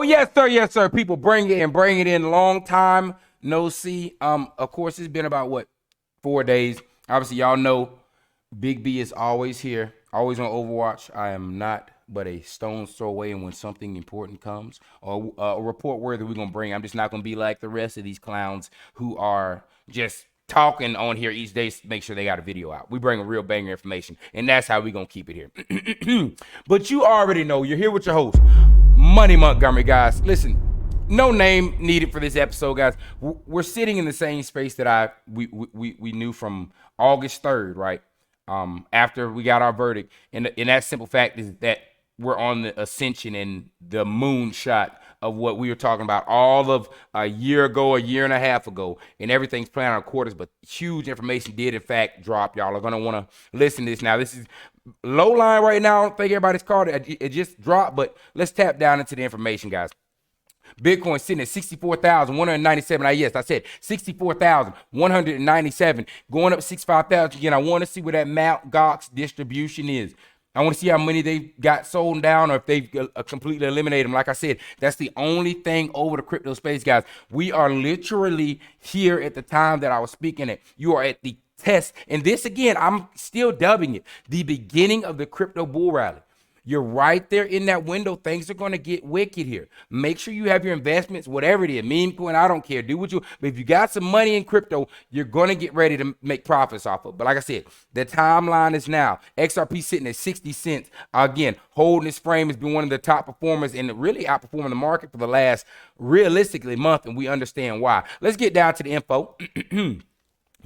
yes, sir. People bring it in. Long time no see. Of course, it's been about what, 4 days. Obviously, y'all know Big B is always here, always on Overwatch. I am not but a stone's throw away, and when something important comes or a report worthy we're gonna bring, I'm just not gonna be like the rest of these clowns who are just talking on here each day to make sure they got a video out. We bring a real banger information, and that's how we gonna keep it here. But you already know, you're here with your host, Money Montgomery, guys. Listen, no name needed for this episode, guys. We're sitting in the same space that we knew from August 3rd, right? After we got our verdict, and that simple fact is that we're on the ascension and the moonshot of what we were talking about all of a year ago, a year and a half ago, and everything's playing on quarters, but huge information did in fact drop. Y'all are gonna want to listen to this now. This is low line right now. I don't think everybody's caught it. It just dropped, but let's tap down into the information, guys. Bitcoin sitting at 64,197. Yes, I said 64,197, going up 65,000 again. I want to see where that Mt. Gox distribution is. I want to see how many they got sold down or if they've completely eliminated them. Like I said, that's the only thing over the crypto space, guys. We are literally here at the time that I was speaking at. You are at the test. And this, again, I'm still dubbing it the beginning of the crypto bull rally. You're right there in that window. Things are going to get wicked here. Make sure you have your investments, whatever it is, meme coin, I don't care. Do what you, but if you got some money in crypto, you're going to get ready to make profits off of. But like I said, the timeline is now. XRP sitting at 60 cents. Again, holding its frame, has been one of the top performers and really outperforming the market for the last, realistically, month, and we understand why. Let's get down to the info.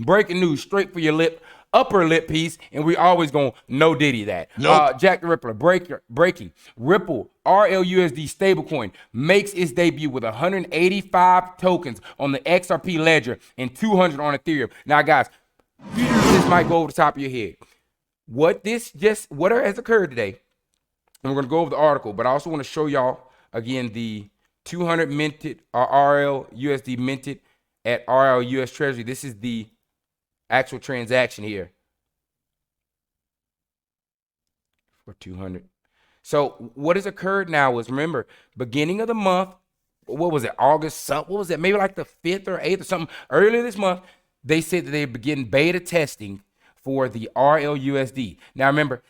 Breaking news, straight for your lip. Upper lip piece, and we always gonna no diddy that. Nope. Jack the Ripper, breaking. Ripple, RLUSD stablecoin, makes its debut with 185 tokens on the XRP ledger and 200 on Ethereum. Now, guys, this might go over the top of your head. What has occurred today, and we're gonna go over the article, but I also want to show y'all again the 200 minted RLUSD minted at RLUS Treasury. This is the actual transaction here for 200. So what has occurred now is, remember, beginning of the month, what was it, August, what was it, maybe like the 5th or 8th or something, earlier this month, they said that they begin beta testing for the RLUSD. Now remember,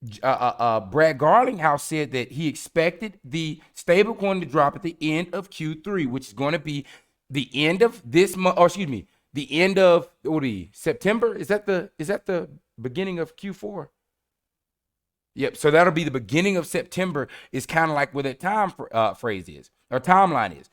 Brad Garlinghouse said that he expected the stablecoin to drop at the end of Q3, which is going to be the end of this month, or excuse me, the end of September. Is that the beginning of Q4? Yep. So that'll be the beginning of September. Is kind of like where that time phrase is, or timeline is.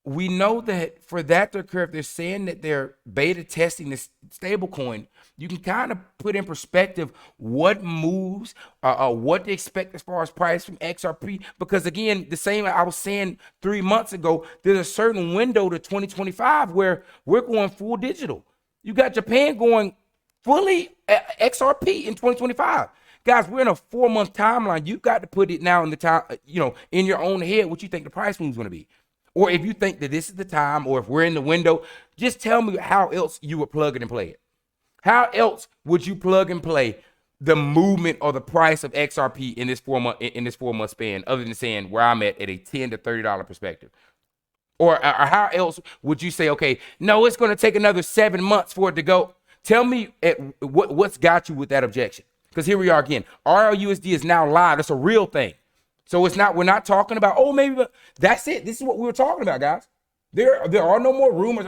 We know that for that to occur, if they're saying that they're beta testing this stablecoin, you can kind of put in perspective what moves, what to expect as far as price from XRP. Because again, the same I was saying 3 months ago, there's a certain window to 2025 where we're going full digital. You got Japan going fully XRP in 2025. Guys, we're in a 4-month timeline. You got to put it now in the time, in your own head, what you think the price move is going to be. Or if you think that this is the time, or if we're in the window, just tell me how else you would plug it and play it. How else would you plug and play the movement or the price of XRP in this 4-month span, other than saying where I'm at a $10 to $30 perspective? Or how else would you say, okay, no, it's going to take another 7 months for it to go? Tell me what's got you with that objection. Because here we are again. RLUSD is now live. It's a real thing. So we're not talking about, maybe that's it. This is what we were talking about, guys. There are no more rumors.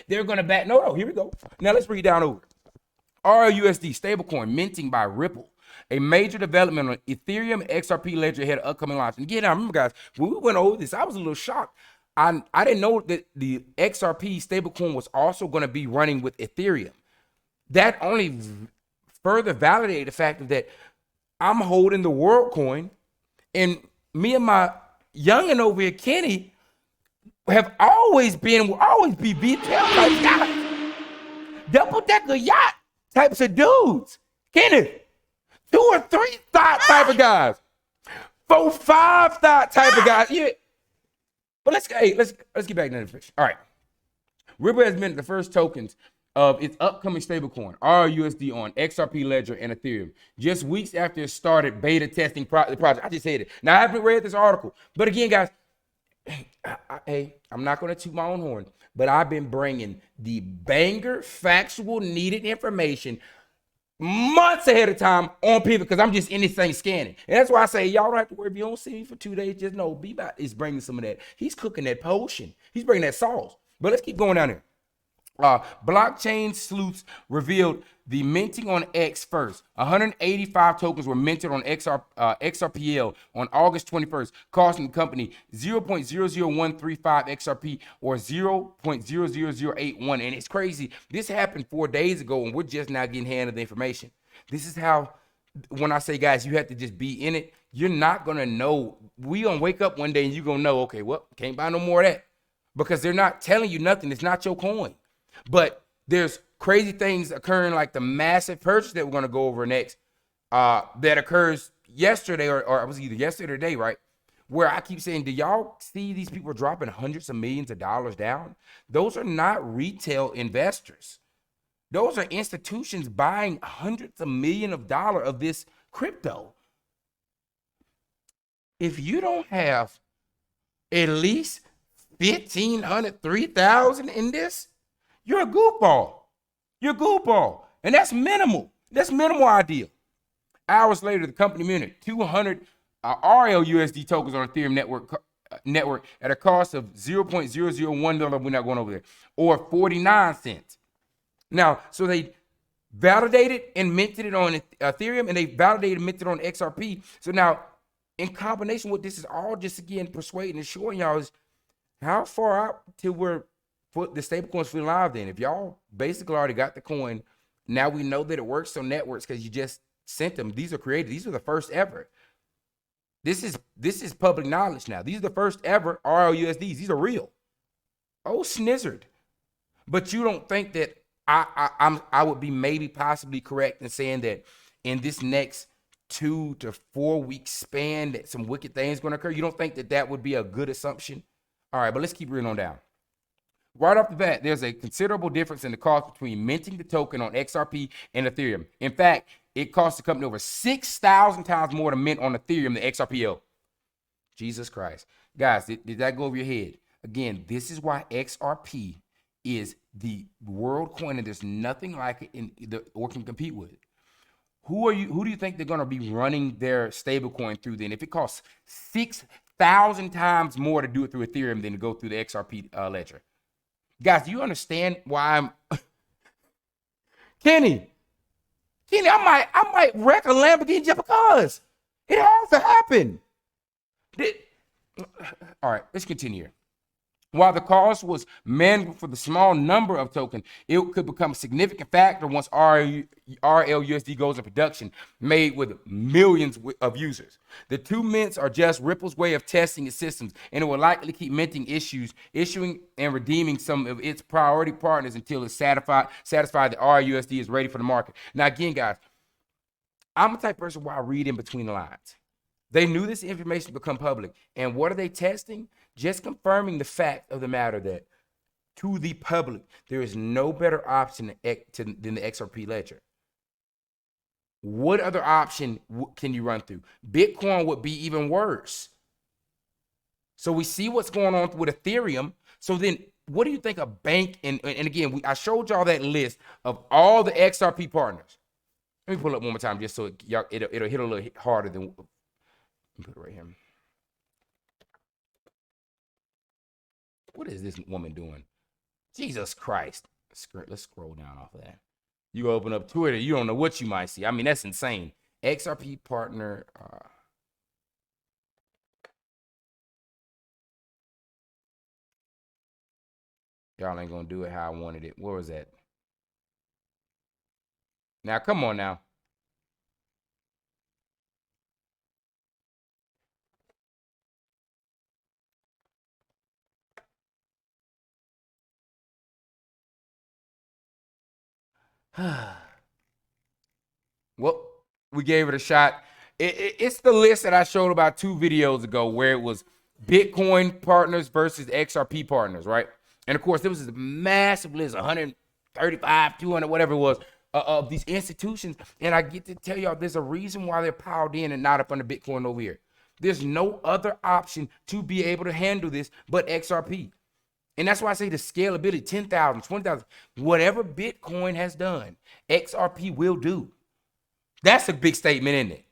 They're going to back. No, here we go. Now let's read down over. RLUSD stablecoin minting by Ripple, a major development on Ethereum XRP ledger ahead of upcoming launch. And again, I remember, guys, when we went over this, I was a little shocked. I didn't know that the XRP stablecoin was also going to be running with Ethereum. That only further validated the fact that I'm holding the WorldCoin, and me and my youngin' over here, Kenny, will always be VTL type guys. Double-decker yacht types of dudes. Kenny, 2 or 3 thought type of guys. 4, 5 thought type of guys. Yeah. But let's get back to the fish. All right. Ripple has minted the first tokens of its upcoming stablecoin, RLUSD, on XRP Ledger and Ethereum, just weeks after it started beta testing the project. I just said it. Now, I haven't read this article, but again, guys, Hey, I'm not going to toot my own horn, but I've been bringing the banger, factual, needed information months ahead of time on people because I'm just in this thing scanning. And that's why I say, y'all don't have to worry if you don't see me for 2 days. Just know B-Bot is bringing some of that. He's cooking that potion. He's bringing that sauce. But let's keep going down there. Blockchain sleuths revealed the minting on X first. 185 tokens were minted on XRPL on August 21st, costing the company 0.00135 XRP or 0.00081. And it's crazy. This happened 4 days ago, and we're just now getting handed the information. This is how, when I say, guys, you have to just be in it. You're not going to know. We going to wake up one day and you're going to know, okay, well, can't buy no more of that. Because they're not telling you nothing. It's not your coin. But there's crazy things occurring, like the massive purchase that we're going to go over next, that occurs yesterday, or it was either yesterday or today, right? Where I keep saying, do y'all see these people dropping hundreds of millions of dollars down? Those are not retail investors. Those are institutions buying hundreds of millions of dollars of this crypto. If you don't have at least 1,500, 3,000 in this, you're a goofball. You're a goofball. And that's minimal. That's minimal ideal. Hours later, the company minted 200 RLUSD tokens on Ethereum network at a cost of $0.001. We're not going over there. Or 49 cents. Now, so they validated and minted it on Ethereum, and they validated and minted on XRP. So now, in combination with this, is all just, again, persuading and showing y'all is how far out till we're the stablecoins fully live. Then if y'all basically already got the coin, now we know that it works on networks because you just sent them. These are created. These are the first ever. This is public knowledge now. These are the first ever RLUSDs. These are real. Oh, snizzard. But you don't think that I would be maybe possibly correct in saying that in this next 2 to 4 week span that some wicked things going to occur? You don't think that that would be a good assumption? All right, but let's keep reading on down. Right off the bat, there's a considerable difference in the cost between minting the token on XRP and Ethereum. In fact, it costs the company over 6,000 times more to mint on Ethereum than XRPL. Jesus Christ. Guys, did that go over your head? Again, this is why XRP is the world coin, and there's nothing like it or can compete with it. Who do you think they're going to be running their stablecoin through then? If it costs 6,000 times more to do it through Ethereum than to go through the XRP ledger. Guys, do you understand why I'm Kenny, I might wreck a Lamborghini just because. It has to happen. All right, let's continue here. While the cost was manageable for the small number of tokens, it could become a significant factor once RLUSD goes in production, made with millions of users. The 2 mints are just Ripple's way of testing its systems, and it will likely keep minting issuing and redeeming some of its priority partners until it's satisfied that RLUSD is ready for the market. Now, again, guys, I'm the type of person where I read in between the lines. They knew this information would become public, and what are they testing? Just confirming the fact of the matter that to the public, there is no better option than the XRP ledger. What other option can you run through? Bitcoin would be even worse. So we see what's going on with Ethereum. So then what do you think a bank, and again, I showed y'all that list of all the XRP partners. Let me pull it up one more time just so it'll hit a little harder than, let me put it right here. What is this woman doing? Jesus Christ. Let's scroll down off of that. You open up Twitter, you don't know what you might see. I mean, that's insane. XRP partner. Y'all ain't going to do it how I wanted it. Where was that? Now, come on now. Well, we gave it a shot. It's the list that I showed about 2 videos ago where it was Bitcoin partners versus XRP partners, right? And of course, there was this massive list, 135, 200, whatever it was, of these institutions. And I get to tell y'all, there's a reason why they're piled in and not up under Bitcoin over here. There's no other option to be able to handle this but XRP. And that's why I say the scalability, 10,000, 20,000, whatever Bitcoin has done, XRP will do. That's a big statement, isn't it?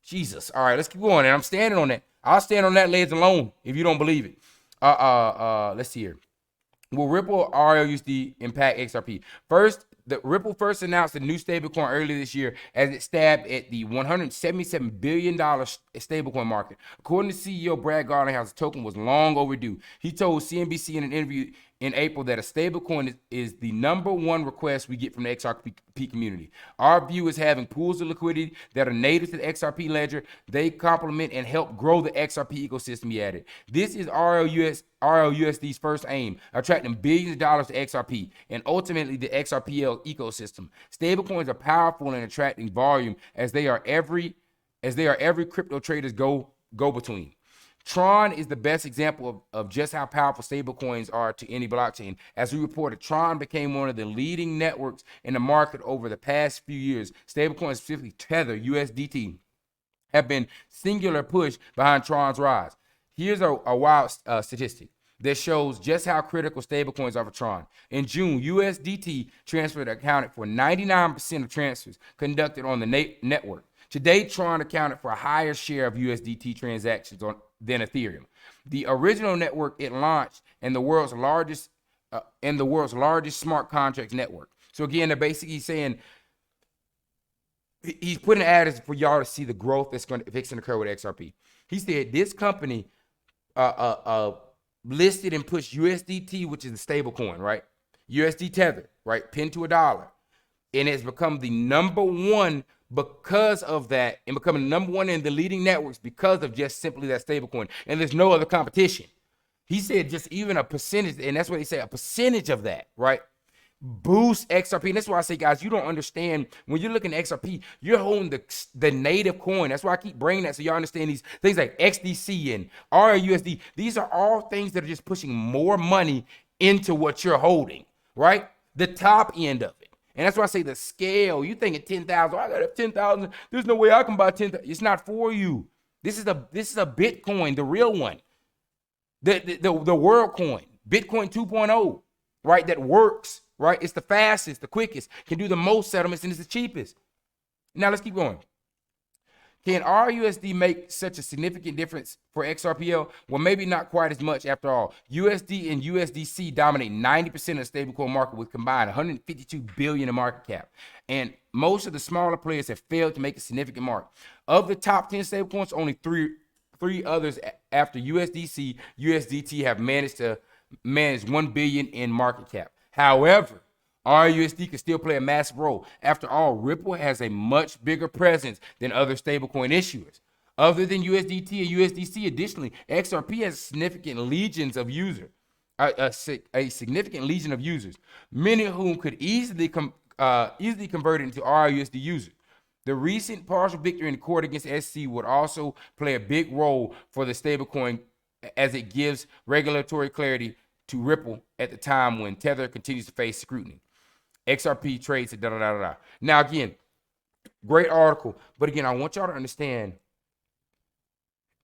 Jesus. All right, let's keep going. And I'm standing on that. I'll stand on that ledge alone if you don't believe it. Let's see here. Will Ripple RLUSD impact XRP? First, Ripple first announced a new stablecoin earlier this year as it stabbed at the $177 billion stablecoin market. According to CEO Brad Garlinghouse, the token was long overdue. He told CNBC in an interview in April that a stablecoin is the #1 request we get from the XRP community. Our view is having pools of liquidity that are native to the XRP ledger. They complement and help grow the XRP ecosystem, he added. This is RLUSD's first aim, attracting billions of dollars to XRP and ultimately the XRPL ecosystem. Stablecoins are powerful in attracting volume as they are every crypto trader's go-between. Tron is the best example of just how powerful stablecoins are to any blockchain. As we reported, Tron became one of the leading networks in the market over the past few years. Stablecoins, specifically Tether, USDT, have been singular push behind Tron's rise. Here's a wild statistic that shows just how critical stablecoins are for Tron. In June, USDT transfer accounted for 99% of transfers conducted on the network. Today, Tron accounted for a higher share of USDT transactions than Ethereum. The original network it launched in the world's largest smart contracts network. So again, they're basically saying he's putting an ad for y'all to see the growth that's going to occur with XRP. He said this company listed and pushed USDT, which is a stable coin, right? USD Tether, right? Pinned to $1. And it's become the #1 because of that, and becoming #1 in the leading networks because of just simply that stablecoin. And there's no other competition. He said just even a percentage, and that's what he said, a percentage of that, right? Boost XRP. And that's why I say, guys, you don't understand when you're looking at XRP, you're holding the native coin. That's why I keep bringing that so y'all understand these things like XDC and RLUSD. These are all things that are just pushing more money into what you're holding, right? The top end of it. And that's why I say the scale. You think at 10,000, I got 10,000. There's no way I can buy 10,000. It's not for you. This is a Bitcoin, the real one, the world coin, Bitcoin 2.0, right? That works, right? It's the fastest, the quickest, can do the most settlements, and it's the cheapest. Now let's keep going. Can RUSD make such a significant difference for XRPL? Well, maybe not quite as much after all. USD and USDC dominate 90% of the stablecoin market with combined $152 billion in market cap. And most of the smaller players have failed to make a significant mark. Of the top 10 stablecoins, only three others after USDC, USDT have managed to manage $1 billion in market cap. However, RUSD can still play a massive role. After all, Ripple has a much bigger presence than other stablecoin issuers. Other than USDT and USDC, additionally, XRP has significant legions of users, a significant legion of users, many of whom could easily convert into RUSD users. The recent partial victory in the court against SEC would also play a big role for the stablecoin as it gives regulatory clarity to Ripple at the time when Tether continues to face scrutiny. XRP trades at da-da-da-da-da. Now, again, great article. But again, I want y'all to understand,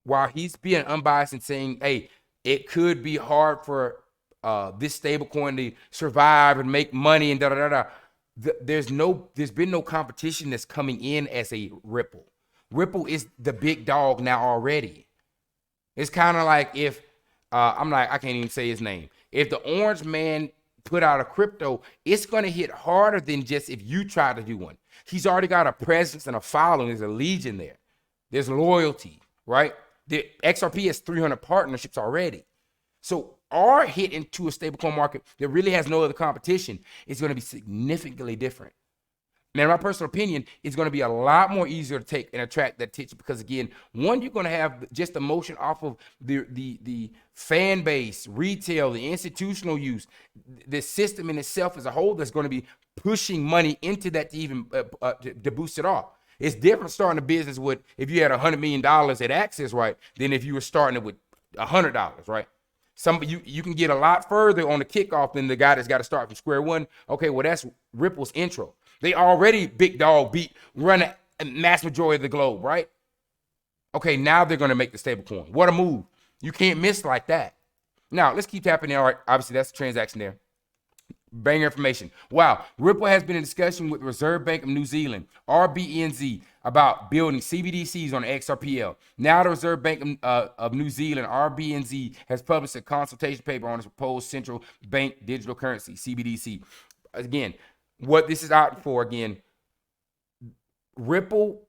while he's being unbiased and saying, hey, it could be hard for this stablecoin to survive and make money and da-da-da-da, there's been no competition that's coming in as a Ripple. Ripple is the big dog now already. It's kind of like if, I can't even say his name. If the orange man put out a crypto, it's going to hit harder than just if you try to do one. He's already got a presence and a following. There's a legion there. There's loyalty, right? The XRP has 300 partnerships already. So our hit into a stablecoin market that really has no other competition is going to be significantly different. Now, in my personal opinion, it's going to be a lot more easier to take and attract that attention because, again, one, you're going to have just the motion off of the fan base, retail, the institutional use, the system in itself as a whole that's going to be pushing money into that to even to boost it off. It's different starting a business with if you had $100 million at Access, right, than if you were starting it with $100, right? You can get a lot further on the kickoff than the guy that's got to start from square one. Okay, well, that's Ripple's intro. They already big dog run a mass majority of the globe, right? Okay, now they're going to make the stablecoin. What a move. You can't miss like that. Now, let's keep tapping in. All right, obviously, that's the transaction there. Banger information. Wow. Ripple has been in discussion with the Reserve Bank of New Zealand, RBNZ, about building CBDCs on the XRPL. Now the Reserve Bank of New Zealand, RBNZ, has published a consultation paper on its proposed central bank digital currency, CBDC. Again, what this is out for, again, Ripple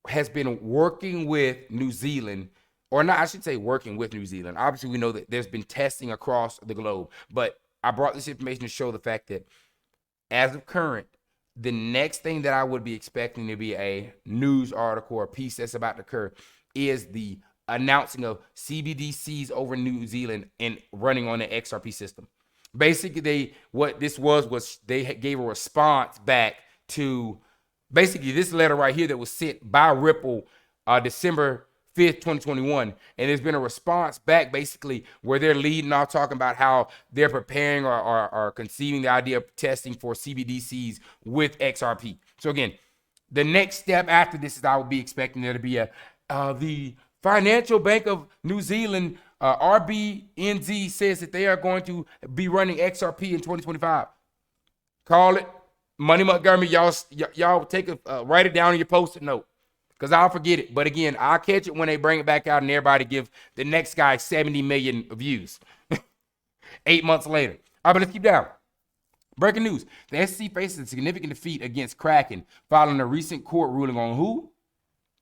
has been working with New Zealand, or not, I should say working with New Zealand. Obviously, we know that there's been testing across the globe, but I brought this information to show the fact that as of current, the next thing that I would be expecting to be a news article or piece that's about to occur is the announcing of CBDCs over New Zealand and running on the XRP system. Basically, what this was they gave a response back to basically this letter right here that was sent by Ripple December 5th, 2021. And there's been a response back basically where they're leading off talking about how they're preparing or conceiving the idea of testing for CBDCs with XRP. So again, the next step after this is I would be expecting there to be the Financial Bank of New Zealand, RBNZ, says that they are going to be running XRP in 2025. Call it Money Montgomery. Y'all take write it down on your post-it note, because I'll forget it. But again, I'll catch it when they bring it back out and everybody give the next guy 70 million views 8 months later. All right, but let's keep down. Breaking news. The SEC faces a significant defeat against Kraken following a recent court ruling on who?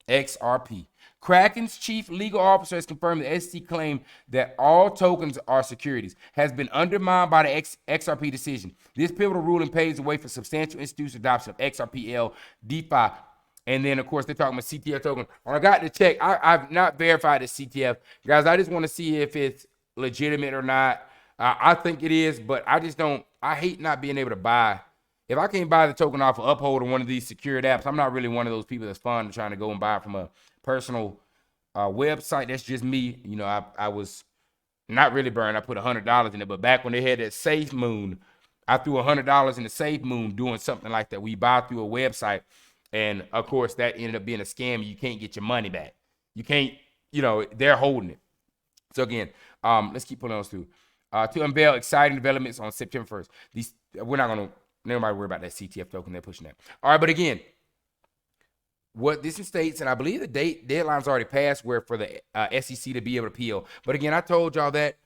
XRP. Kraken's chief legal officer has confirmed the SEC claim that all tokens are securities has been undermined by the XRP decision. This pivotal ruling paves the way for substantial institutional adoption of XRPL, DeFi, and then, of course, they're talking about CTF token. When I got to check, I've not verified the CTF. Guys, I just want to see if it's legitimate or not. I think it is, but I just don't. I hate not being able to buy. If I can't buy the token off of Uphold or one of these secured apps, I'm not really one of those people that's fun trying to go and buy it from a personal website. That's just me. You know, I was not really burned. I put $100 in it, but back when they had that Safe Moon, I threw $100 in the Safe Moon doing something like that. We buy through a website. And of course, that ended up being a scam. You can't get your money back. You can't, you know, they're holding it. So again, let's keep pulling those through. To unveil exciting developments on September 1st. These, we're not going to, nobody worry about that CTF token. They're pushing that. All right, but again, what this states, and I believe the deadline's already passed where for the SEC to be able to appeal. But again, I told y'all that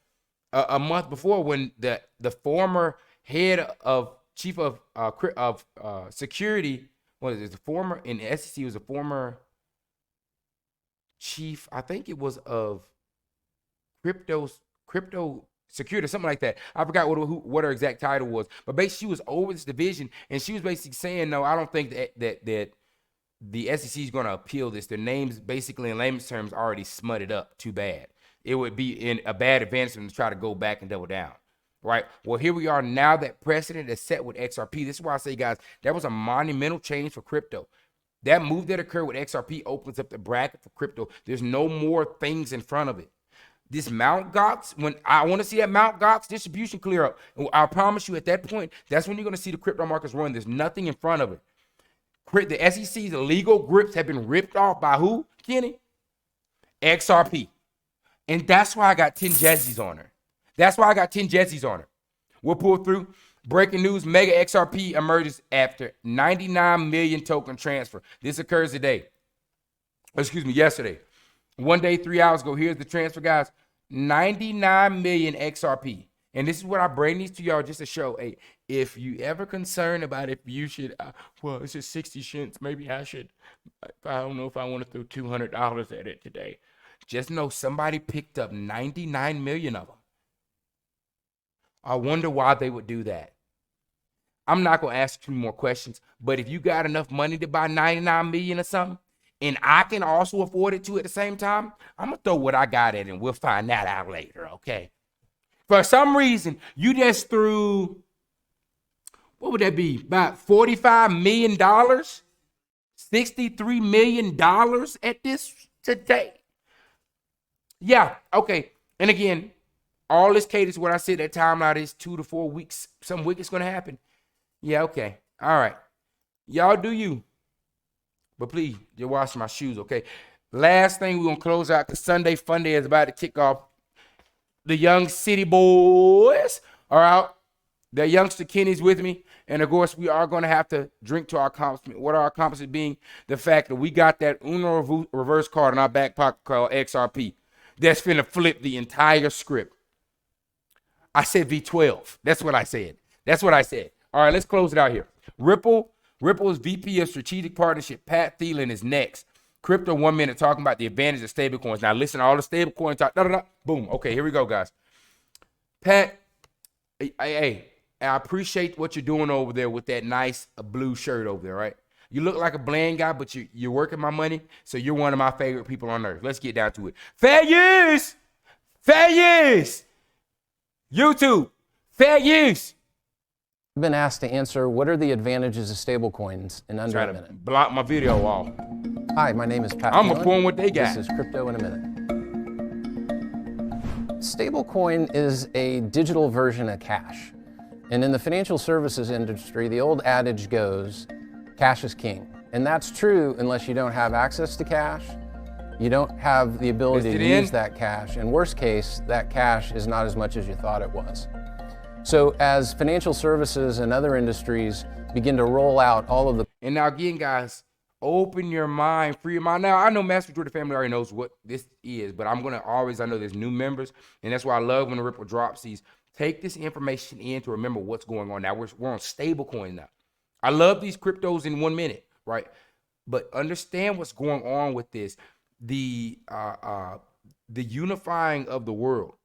a month before when the former head of chief of security, what is it? The former in the SEC was a former chief, I think it was of crypto security or something like that. I forgot what her exact title was, but basically she was over this division, and she was basically saying, no, I don't think that the SEC is going to appeal this. Their names, basically in layman's terms, already smutted up too bad. It would be in a bad advancement to try to go back and double down. Right. Well, here we are now. That precedent is set with XRP. This is why I say, guys, that was a monumental change for crypto. That move that occurred with XRP opens up the bracket for crypto. There's no more things in front of it. This Mt. Gox, when I want to see that Mt. Gox distribution clear up, I promise you at that point, that's when you're going to see the crypto markets run. There's nothing in front of it. The SEC's legal grips have been ripped off by who, Kenny? XRP. And that's why I got 10 jerseys on her. That's why I got 10 jerseys on her. We'll pull through. Breaking news, Mega XRP emerges after 99 million token transfer. This occurs today. Yesterday. 1 day, 3 hours ago. Here's the transfer, guys. 99 million XRP. And this is what I bring these to y'all just to show, hey, if you ever concerned about if you should, well, it's just 60 cents. Maybe I should, I don't know if I want to throw $200 at it today. Just know somebody picked up 99 million of them. I wonder why they would do that. I'm not going to ask you more questions, but if you got enough money to buy 99 million or something, and I can also afford it too at the same time, I'm going to throw what I got in and we'll find that out later, okay? For some reason, you just threw, what would that be? About $45 million? $63 million at this today? Yeah, okay. And again, all this caters what I said that timeline is 2 to 4 weeks. Some week it's going to happen. Yeah, okay. All right. Y'all do you. But please, you wash my shoes, okay? Last thing, we're going to close out because Sunday Fun Day is about to kick off. The young city boys are out. The youngster Kenny's with me. And, of course, we are going to have to drink to our accomplishment. What are our accomplishments being? The fact that we got that Uno reverse card in our back pocket called XRP. That's finna flip the entire script. I said V12. That's what I said. All right, let's close it out here. Ripple's VP of Strategic Partnership, Pat Thielen, is next. Crypto 1 minute talking about the advantage of stablecoins. Now listen, all the stablecoin talk. Boom. Okay, here we go, guys. Pat, hey, I appreciate what you're doing over there with that nice blue shirt over there, right? You look like a bland guy, but you're working my money, so you're one of my favorite people on earth. Let's get down to it. Fair use. YouTube, fair use. I've been asked to answer what are the advantages of stablecoins in under a minute. Block my video off. Hi, my name is Pat. I'm gonna pull what they got. This is Crypto in a Minute. Stablecoin is a digital version of cash. And in the financial services industry, the old adage goes, cash is king. And that's true unless you don't have access to cash. You don't have the ability to use that cash. And worst case, that cash is not as much as you thought it was. So as financial services and other industries begin to roll out all of the... And now again, guys, open your mind, free your mind. Now, I know Master Jordan family already knows what this is, but I'm going to always, I know there's new members, and that's why I love when the Ripple drops these. Take this information in to remember what's going on. Now, we're on stablecoin now. I love these cryptos in 1 minute, right? But understand what's going on with this. The unifying of the world.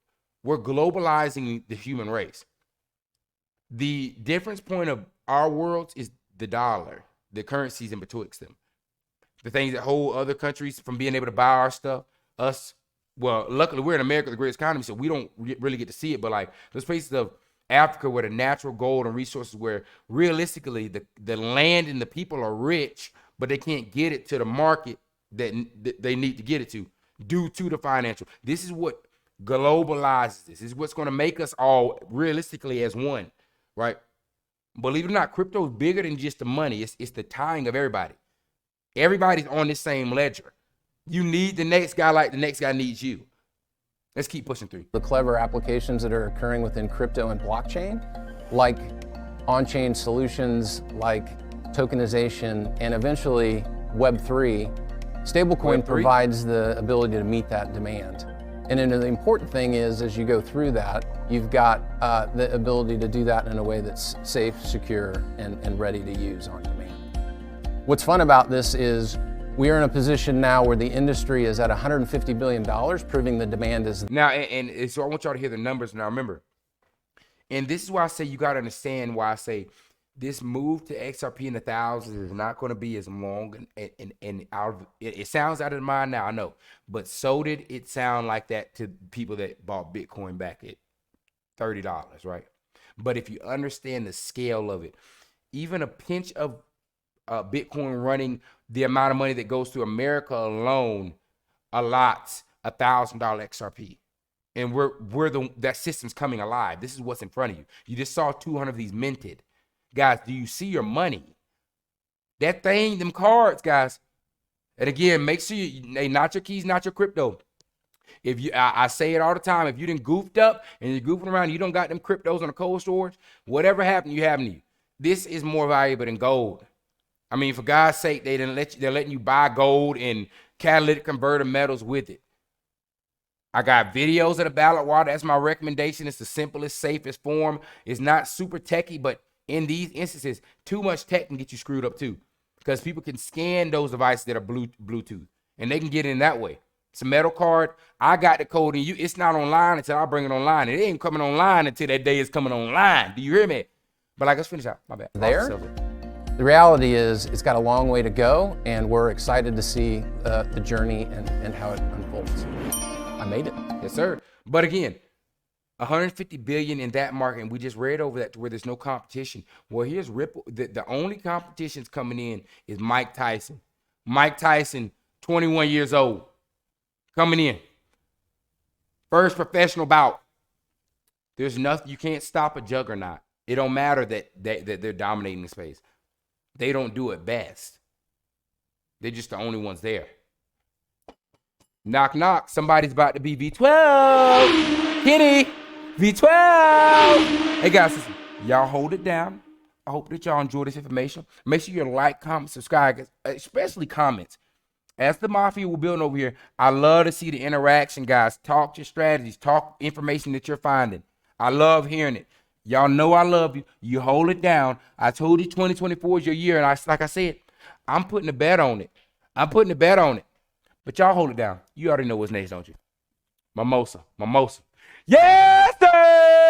We're globalizing the human race. The difference point of our worlds is the dollar, the currencies in betwixt them. The things that hold other countries from being able to buy our stuff, us, well, luckily we're in America, the greatest economy, so we don't really get to see it, but like those places of Africa where the natural gold and resources where realistically the land and the people are rich, but they can't get it to the market that they need to get it to due to the financial. This is what globalizes this. This is what's going to make us all realistically as one, right? Believe it or not, crypto is bigger than just the money. It's the tying of everybody. Everybody's on this same ledger. You need the next guy like the next guy needs you. Let's keep pushing through. The clever applications that are occurring within crypto and blockchain, like on-chain solutions, like tokenization, and eventually Web3, stablecoin provides the ability to meet that demand. And then the important thing is, as you go through that, you've got the ability to do that in a way that's safe, secure, and ready to use on demand. What's fun about this is we are in a position now where the industry is at $150 billion, proving the demand is... Now, and so I want y'all to hear the numbers now. Remember, and this is why I say you got to understand why I say this move to XRP in the thousands is not going to be as long and out of it sounds out of the mind now, I know, but so did it sound like that to people that bought Bitcoin back at $30, right? But if you understand the scale of it, even a pinch of Bitcoin running the amount of money that goes to America alone allots $1,000 XRP. And that system's coming alive. This is what's in front of you. You just saw 200 of these minted. Guys, do you see your money? That thing, them cards, guys. And again, make sure they not your keys, not your crypto. If you, I say it all the time. If you done goofed up and you're goofing around, you don't got them cryptos on the cold storage. Whatever happened, you haven't you. This is more valuable than gold. I mean, for God's sake, they're letting you buy gold and catalytic converter metals with it. I got videos of the ballot water. That's my recommendation. It's the simplest, safest form. It's not super techy, but in these instances, too much tech can get you screwed up too, because people can scan those devices that are Bluetooth, and they can get in that way. It's a metal card. I got the code, and it's not online until I bring it online. It ain't coming online until that day is coming online. Do you hear me? But like, let's finish out. My bad. The reality is it's got a long way to go, and we're excited to see the journey and how it unfolds. I made it. Yes, sir. But again, 150 billion in that market, and we just read over that to where there's no competition. Well, here's Ripple. The only competition's coming in is Mike Tyson. Mike Tyson, 21 years old, coming in. First professional bout. There's nothing, you can't stop a juggernaut. It don't matter that they're dominating the space. They don't do it best. They're just the only ones there. Knock, knock. Somebody's about to be V12. Kenny, V12. Hey, guys, listen, y'all hold it down. I hope that y'all enjoy this information. Make sure you like, comment, subscribe, especially comments. As the mafia we're building over here, I love to see the interaction, guys. Talk your strategies. Talk information that you're finding. I love hearing it. Y'all know I love you. You hold it down. I told you 2024 is your year, and like I said, I'm putting a bet on it. I'm putting a bet on it. But y'all hold it down. You already know what's next, don't you? Mimosa. Yes, sir!